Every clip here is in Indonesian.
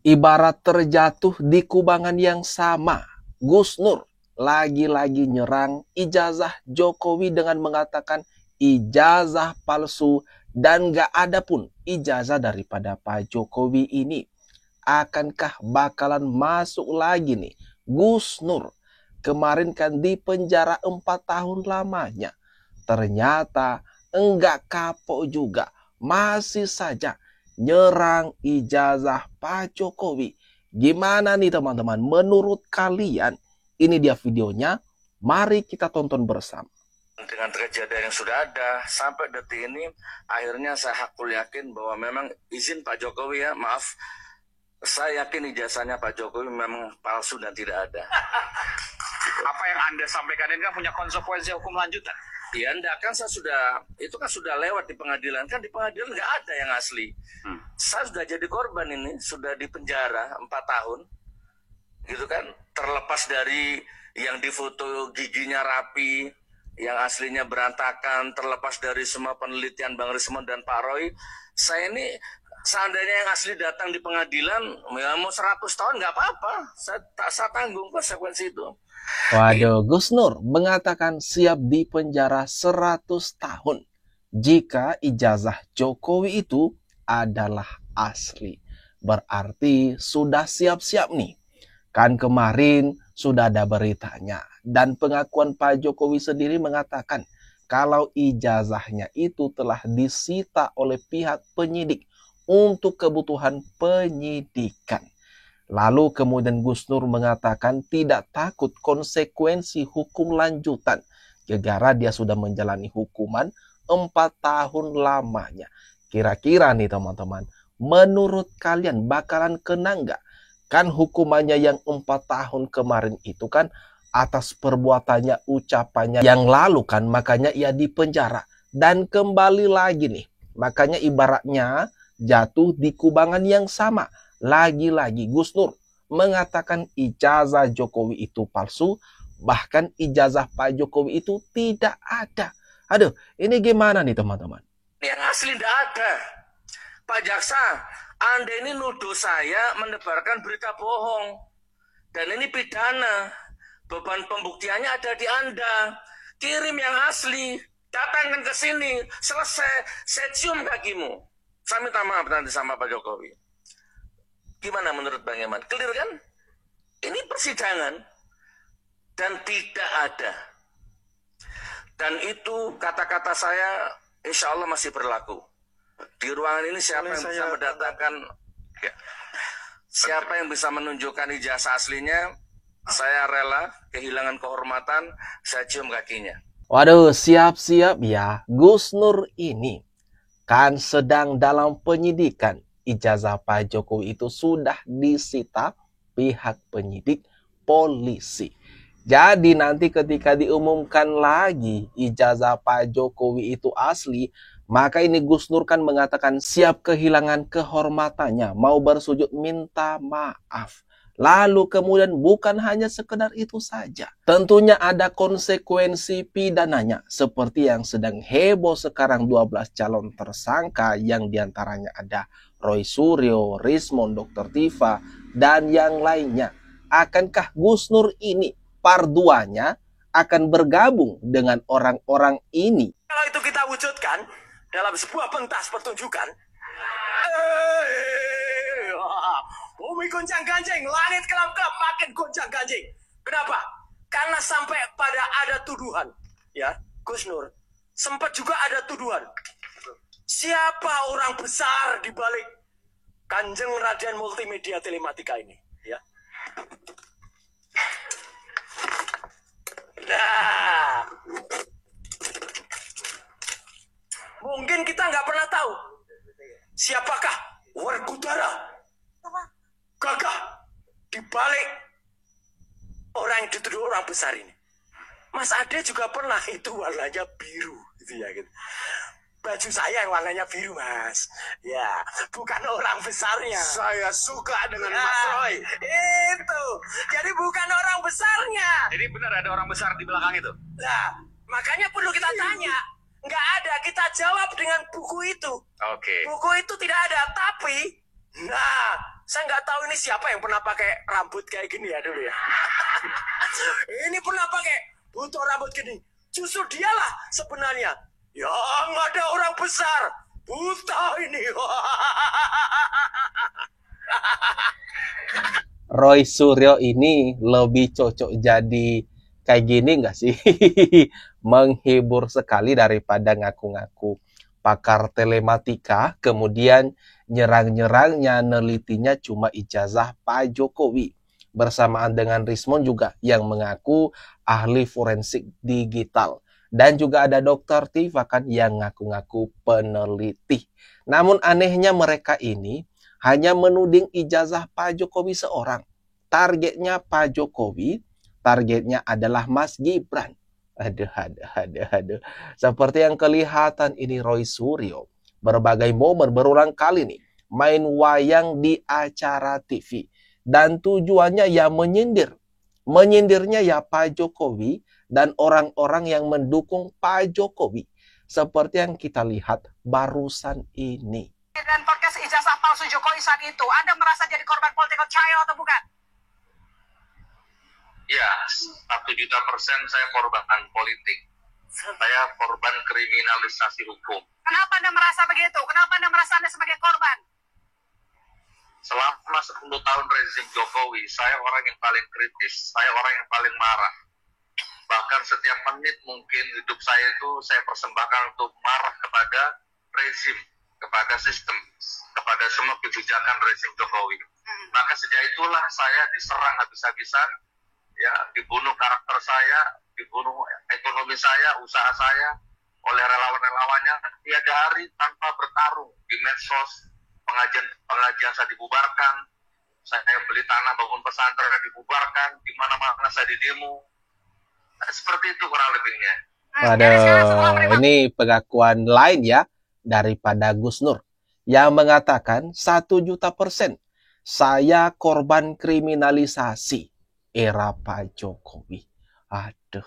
Ibarat terjatuh di kubangan yang sama, Gus Nur lagi-lagi nyerang ijazah Jokowi dengan mengatakan ijazah palsu dan gak ada pun ijazah daripada Pak Jokowi ini. Akankah bakalan masuk lagi nih Gus Nur? Kemarin kan di penjara 4 tahun lamanya. Ternyata enggak kapok juga. Masih saja nyerang ijazah Pak Jokowi. Gimana nih teman-teman? Menurut kalian? Ini dia videonya. Mari kita tonton bersama. Dengan kejadian yang sudah ada sampai detik ini, akhirnya saya hakul yakin bahwa memang izin Pak Jokowi, ya maaf, saya yakin ijazahnya Pak Jokowi memang palsu dan tidak ada. Apa yang Anda sampaikan ini kan punya konsekuensi hukum lanjutan? Ya enggak, kan saya itu kan sudah lewat di pengadilan. Kan di pengadilan nggak ada yang asli. Saya sudah jadi korban ini, sudah di penjara 4 tahun. Gitu kan, terlepas dari yang difoto giginya rapi, yang aslinya berantakan, terlepas dari semua penelitian Bang Rismond dan Pak Roy. Saya ini seandainya yang asli datang di pengadilan, ya mau 100 tahun nggak apa-apa. Saya tanggung konsekuensi itu. Waduh, Gus Nur mengatakan siap di penjara 100 tahun jika ijazah Jokowi itu adalah asli. Berarti sudah siap-siap nih. Kan kemarin sudah ada beritanya dan pengakuan Pak Jokowi sendiri mengatakan kalau ijazahnya itu telah disita oleh pihak penyidik untuk kebutuhan penyidikan. Lalu kemudian Gus Nur mengatakan tidak takut konsekuensi hukum lanjutan. Gara-gara dia sudah menjalani hukuman 4 tahun lamanya. Kira-kira nih teman-teman, menurut kalian bakalan kena nggak? Kan hukumannya yang 4 tahun kemarin itu kan atas perbuatannya, ucapannya yang lalu kan, makanya ia dipenjara. Dan kembali lagi nih, makanya ibaratnya jatuh di kubangan yang sama. Lagi-lagi Gus Nur mengatakan ijazah Jokowi itu palsu, bahkan ijazah Pak Jokowi itu tidak ada. Aduh, ini gimana nih teman-teman? Yang asli tidak ada. Pak Jaksa, Anda ini nuduh saya menebarkan berita bohong. Dan ini pidana. Beban pembuktiannya ada di Anda. Kirim yang asli, datangkan ke sini, selesai, saya cium kakimu. Saya minta maaf nanti sama Pak Jokowi. Gimana menurut Bang Yaman? Clear kan? Ini persidangan dan tidak ada. Dan itu kata-kata saya insya Allah masih berlaku. Di ruangan ini siapa yang bisa mendatangkan, siapa yang bisa menunjukkan ijazah aslinya, saya rela kehilangan kehormatan, saya cium kakinya. Waduh, siap-siap ya. Gus Nur ini kan sedang dalam penyidikan. Ijazah Pak Jokowi itu sudah disita pihak penyidik polisi. Jadi nanti ketika diumumkan lagi ijazah Pak Jokowi itu asli, maka ini Gus Nur kan mengatakan siap kehilangan kehormatannya, mau bersujud minta maaf. Lalu kemudian bukan hanya sekedar itu saja. Tentunya ada konsekuensi pidananya. Seperti yang sedang heboh sekarang 12 calon tersangka yang diantaranya ada Roy Suryo, Rismond, Dr. Tifa, dan yang lainnya. Akankah Gus Nur ini parduanya akan bergabung dengan orang-orang ini? Kalau itu kita wujudkan dalam sebuah pentas pertunjukan, bumi goncang ganjing, langit kelap-kelap makin goncang ganjing. Kenapa? Karena sampai pada ada tuduhan, ya, Gus Nur. Sempat juga ada tuduhan. Siapa orang besar di balik Kanjeng Raden Multimedia Telematika ini, ya? Nah, mungkin kita nggak pernah tahu siapakah Werkudara gagah di balik orang yang dituduh orang besar ini. Mas Ade juga pernah, itu warnanya biru gitu ya gitu. Baju saya yang warnanya biru, Mas. Ya, bukan orang besarnya. Saya suka dengan Mas Roy. Itu. Jadi bukan orang besarnya. Jadi benar ada orang besar di belakang itu? Nah, makanya perlu kita tanya. Nggak ada, kita jawab dengan buku itu. Oke. Buku itu tidak ada, tapi nah, Saya nggak tahu ini siapa yang pernah pakai rambut kayak gini ya dulu ya. Ini pernah pakai butuh rambut gini. Justru dialah sebenarnya yang ada orang besar buta ini. Roy Suryo ini lebih cocok jadi kayak gini nggak sih? Menghibur sekali daripada ngaku-ngaku pakar telematika, kemudian nyerang-nyerangnya, nelitinya cuma ijazah Pak Jokowi. Bersamaan dengan Rismon juga yang mengaku ahli forensik digital. Dan juga ada Dr. Tifa kan yang ngaku-ngaku peneliti. Namun anehnya mereka ini hanya menuding ijazah Pak Jokowi seorang. Targetnya Pak Jokowi, targetnya adalah Mas Gibran. Aduh. Seperti yang kelihatan ini Roy Suryo berbagai momen berulang kali nih main wayang di acara TV. Dan tujuannya ya menyindir. Menyindirnya ya Pak Jokowi dan orang-orang yang mendukung Pak Jokowi. Seperti yang kita lihat barusan ini. Dan podcast ijazah palsu Jokowi saat itu, Anda merasa jadi korban political trial atau bukan? Ya, 1.000.000% saya korban politik. Saya korban kriminalisasi hukum. Kenapa Anda merasa begitu? Kenapa Anda merasa Anda sebagai korban? Selama 10 tahun rezim Jokowi, saya orang yang paling kritis. Saya orang yang paling marah. Bahkan setiap menit mungkin hidup saya itu saya persembahkan untuk marah kepada rezim, kepada sistem, kepada semua kebijakan rezim Jokowi. Maka sejak itulah saya diserang habis-habisan, ya, dibunuh karakter saya, dibunuh ekonomi saya, usaha saya oleh relawan-relawannya. Tiada hari tanpa bertarung di medsos, pengajian saya dibubarkan, saya beli tanah bangun pesantren dibubarkan, di mana-mana saya didemo. Nah, seperti itu kurang lebihnya. Waduh, ini pengakuan lain ya daripada Gus Nur yang mengatakan 1.000.000% saya korban kriminalisasi era Pak Jokowi. Aduh.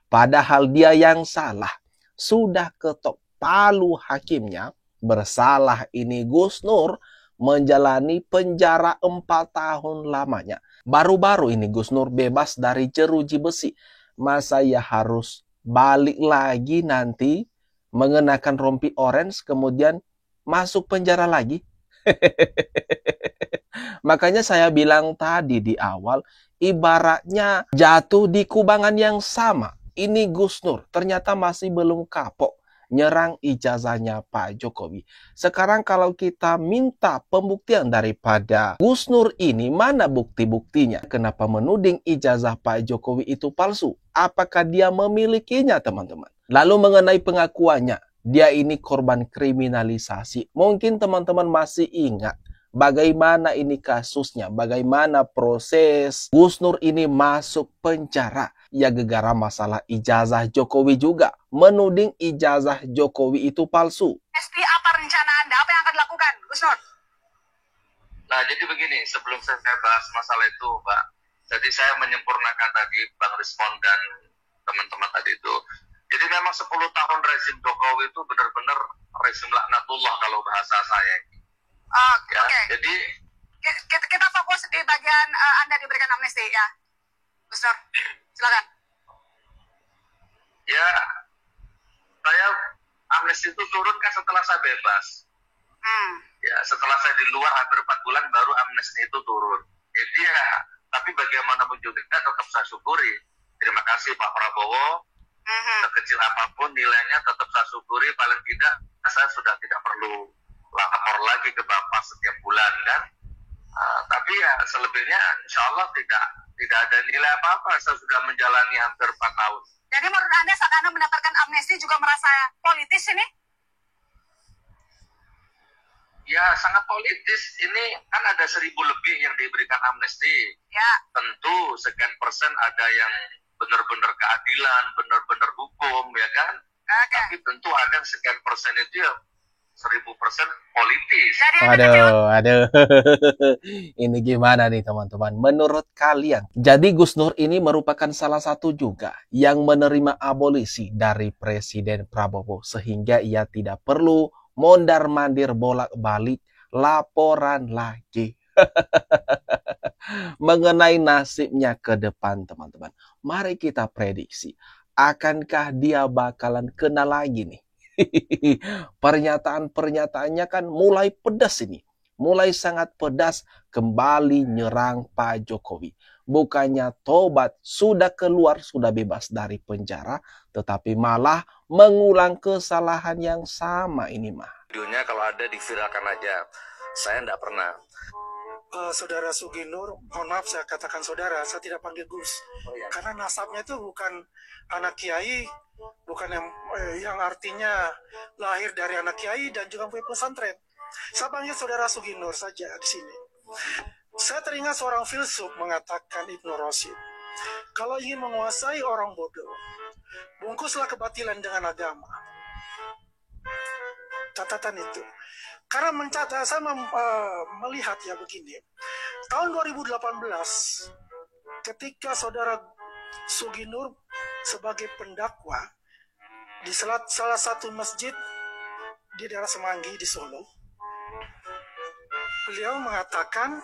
Padahal dia yang salah. Sudah ketok palu hakimnya. Bersalah ini Gus Nur menjalani penjara 4 tahun lamanya. Baru-baru ini Gus Nur bebas dari jeruji besi. Masa ya harus balik lagi nanti mengenakan rompi orange kemudian masuk penjara lagi? Makanya saya bilang tadi di awal, ibaratnya jatuh di kubangan yang sama. Ini Gus Nur ternyata masih belum kapok nyerang ijazahnya Pak Jokowi. Sekarang kalau kita minta pembuktian daripada Gus Nur ini, mana bukti-buktinya? Kenapa menuding ijazah Pak Jokowi itu palsu? Apakah dia memilikinya, teman-teman? Lalu mengenai pengakuannya, dia ini korban kriminalisasi. Mungkin teman-teman masih ingat bagaimana ini kasusnya, bagaimana proses Gus Nur ini masuk penjara. Ya gegara masalah ijazah Jokowi juga. Menuding ijazah Jokowi itu palsu. SP apa rencana Anda? Apa yang akan dilakukan, Gus Nur? Nah, jadi begini, sebelum saya bahas masalah itu, Mbak. Jadi saya menyempurnakan tadi Bang Rismon dan teman-teman tadi itu. Jadi memang 10 tahun rezim Jokowi itu benar-benar rezim laknatullah kalau bahasa saya. Ya, Oke. jadi Kita fokus di bagian Anda diberikan amnesti ya, Gus Nur. Silakan. ya saya amnesti itu turun kan setelah saya bebas. Ya, setelah saya di luar hampir 4 bulan baru amnesti itu turun. Jadi ya, tapi bagaimanapun juga tetap saya syukuri. Terima kasih Pak Prabowo. Sekecil apapun nilainya tetap saya syukuri. Paling tidak saya sudah tidak perlu lapor lagi ke Bapak setiap bulan kan. Tapi ya selebihnya insya Allah tidak ada nilai apa-apa. Saya sudah menjalani hampir 4 tahun. Jadi menurut Anda saat Anda mendapatkan amnesti juga merasa politis ini? Ya sangat politis. Ini kan ada 1.000 lebih yang diberikan amnesti. Ya. Tentu sekian persen ada yang benar-benar keadilan, benar-benar hukum, ya kan? Oke. Tapi tentu ada sekian persen itu ya 1.000% politis. Jadi Anda kecewa? Aduh. Ini gimana nih teman-teman? Menurut kalian, jadi Gus Nur ini merupakan salah satu juga yang menerima abolisi dari Presiden Prabowo. Sehingga ia tidak perlu mondar-mandir bolak-balik laporan lagi. Mengenai nasibnya ke depan, teman-teman. Mari kita prediksi. Akankah dia bakalan kena lagi nih? Pernyataan-pernyataannya kan mulai pedas ini. Mulai sangat pedas, kembali nyerang Pak Jokowi. Bukannya tobat, sudah keluar, sudah bebas dari penjara, tetapi malah mengulang kesalahan yang sama ini mah. Videonya kalau ada diviralkan aja. Saya enggak pernah. Saudara Suginur, mohon maaf saya katakan saudara, saya tidak panggil Gus. Karena nasabnya itu bukan anak kiai, bukan yang artinya lahir dari anak kiai dan juga punya pesantren. Saya panggil saudara Suginur saja di sini. Saya teringat seorang filsuf mengatakan, Ibnu Rashid, kalau ingin menguasai orang bodoh, bungkuslah kebatilan dengan agama. Catatan itu. Karena saya melihat ya begini, tahun 2018 ketika saudara Suginur sebagai pendakwa di salah satu masjid di daerah Semanggi di Solo, beliau mengatakan,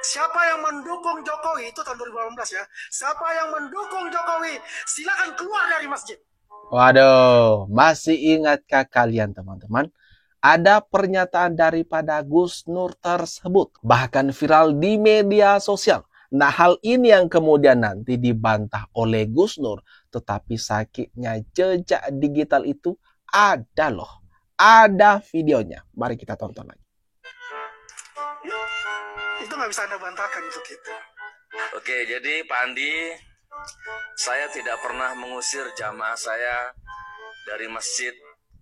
siapa yang mendukung Jokowi, itu tahun 2018 ya, siapa yang mendukung Jokowi silakan keluar dari masjid. Waduh, masih ingatkah kalian teman-teman? Ada pernyataan daripada Gus Nur tersebut, bahkan viral di media sosial. Nah, hal ini yang kemudian nanti dibantah oleh Gus Nur, tetapi sakitnya jejak digital itu ada loh. Ada videonya. Mari kita tonton lagi. Itu nggak bisa Anda bantahkan itu kita. Oke, jadi Pak Andi, saya tidak pernah mengusir jamaah saya dari masjid.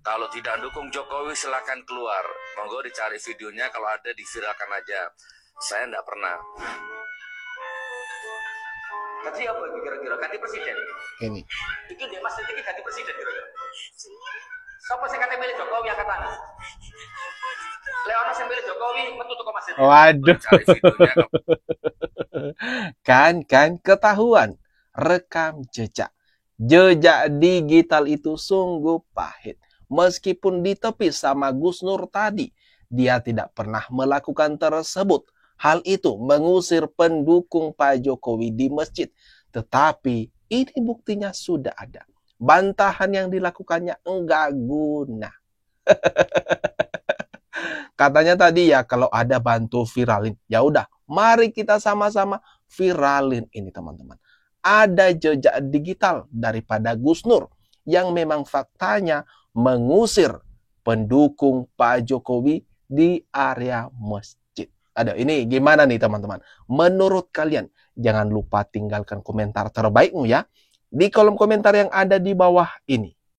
Kalau tidak dukung Jokowi silakan keluar. Monggo dicari videonya, kalau ada diviralkan aja. Saya tidak pernah. Tadi apa kira-kira ganti presiden? Ini. Bikin dia masjid ini ganti presiden kira-kira. Siapa sih kata milih Jokowi yang kata? Leona yang milih Jokowi metu toko masjid. Waduh. Cari videonya. Kan ketahuan. Rekam jejak. Jejak digital itu sungguh pahit. Meskipun ditepis sama Gus Nur tadi, dia tidak pernah melakukan tersebut. Hal itu mengusir pendukung Pak Jokowi di masjid. Tetapi ini buktinya sudah ada. Bantahan yang dilakukannya enggak guna. Katanya tadi ya kalau ada bantu viralin. Ya udah, mari kita sama-sama viralin ini teman-teman. Ada jejak digital daripada Gus Nur yang memang faktanya mengusir pendukung Pak Jokowi di area masjid. Ada ini gimana nih teman-teman? Menurut kalian, jangan lupa tinggalkan komentar terbaikmu ya di kolom komentar yang ada di bawah ini.